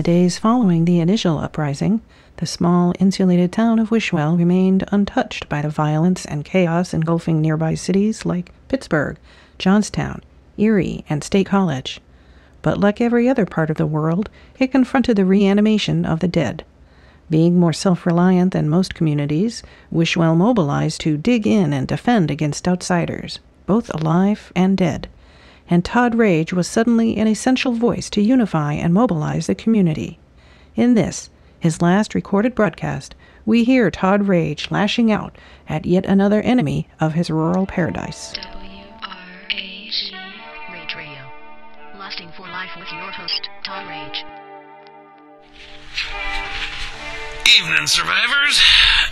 days following the initial uprising, the small, insulated town of Wishwell remained untouched by the violence and chaos engulfing nearby cities like Pittsburgh, Johnstown, Erie, and State College. But like every other part of the world, it confronted the reanimation of the dead. Being more self-reliant than most communities, Wishwell mobilized to dig in and defend against outsiders, both alive and dead. And Todd Rage was suddenly an essential voice to unify and mobilize the community. In this, his last recorded broadcast, we hear Todd Rage lashing out at yet another enemy of his rural paradise. W-R-A-G Rage Radio. Lasting for life with your host, Todd Rage. Evening, survivors.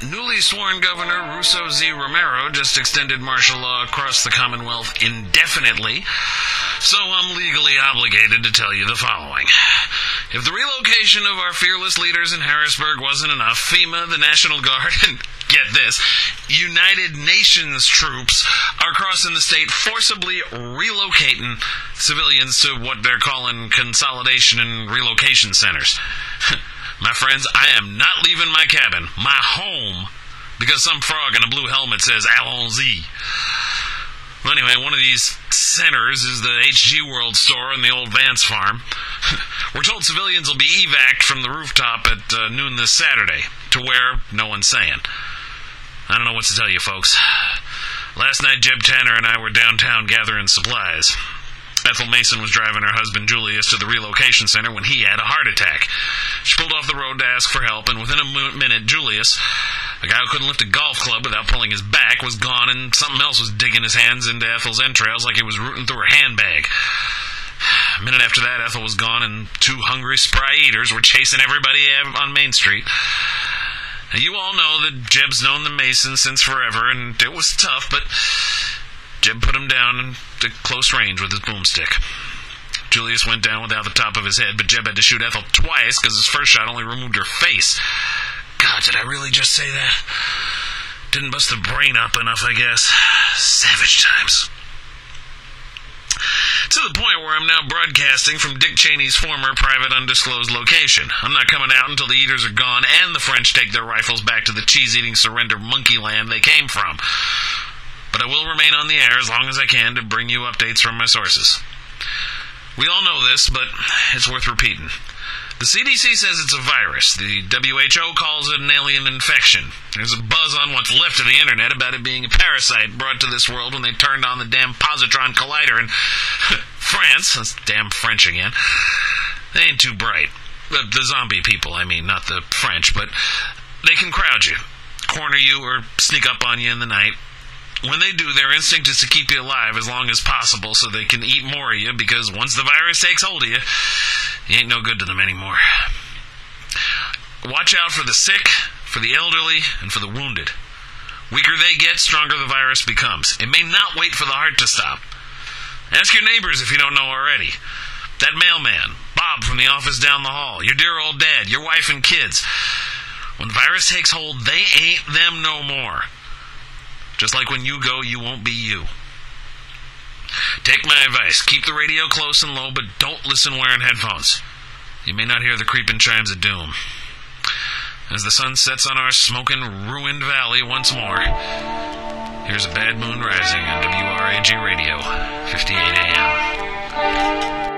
Newly sworn Governor Russo Z. Romero just extended martial law across the Commonwealth indefinitely, so I'm legally obligated to tell you the following. If the relocation of our fearless leaders in Harrisburg wasn't enough, FEMA, the National Guard, and get this, United Nations troops are crossing the state, forcibly relocating civilians to what they're calling consolidation and relocation centers. My friends, I am not leaving my cabin, my home, because some frog in a blue helmet says Allons-y. Well, anyway, one of these centers is the HG World store on the old Vance farm. We're told civilians will be evac'd from the rooftop at noon this Saturday, to where no one's saying. I don't know what to tell you, folks. Last night, Jeb Tanner and I were downtown gathering supplies. Ethel Mason was driving her husband Julius to the relocation center when he had a heart attack. She pulled off the road to ask for help, and within a minute, Julius, a guy who couldn't lift a golf club without pulling his back, was gone, and something else was digging his hands into Ethel's entrails like he was rooting through her handbag. A minute after that, Ethel was gone, and two hungry, spry eaters were chasing everybody on Main Street. Now, you all know that Jeb's known the Masons since forever, and it was tough, but Jeb put him down to close range with his boomstick. Julius went down without the top of his head, but Jeb had to shoot Ethel twice because his first shot only removed her face. God, did I really just say that? Didn't bust the brain up enough, I guess. Savage times. To the point where I'm now broadcasting from Dick Cheney's former private undisclosed location. I'm not coming out until the eaters are gone and the French take their rifles back to the cheese-eating surrender monkey land they came from. But I will remain on the air as long as I can to bring you updates from my sources. We all know this, but it's worth repeating. The CDC says it's a virus. The WHO calls it an alien infection. There's a buzz on what's left of the internet about it being a parasite brought to this world when they turned on the damn positron collider in France. That's damn French again. They ain't too bright. The zombie people, I mean, not the French, but they can crowd you, corner you, or sneak up on you in the night. When they do, their instinct is to keep you alive as long as possible so they can eat more of you, because once the virus takes hold of you, you ain't no good to them anymore. Watch out for the sick, for the elderly, and for the wounded. Weaker they get, stronger the virus becomes. It may not wait for the heart to stop. Ask your neighbors if you don't know already. That mailman, Bob from the office down the hall, your dear old dad, your wife and kids. When the virus takes hold, they ain't them no more. Just like when you go, you won't be you. Take my advice. Keep the radio close and low, but don't listen wearing headphones. You may not hear the creeping chimes of doom. As the sun sets on our smoking, ruined valley once more, here's a bad moon rising on WRAG Radio, 58 AM.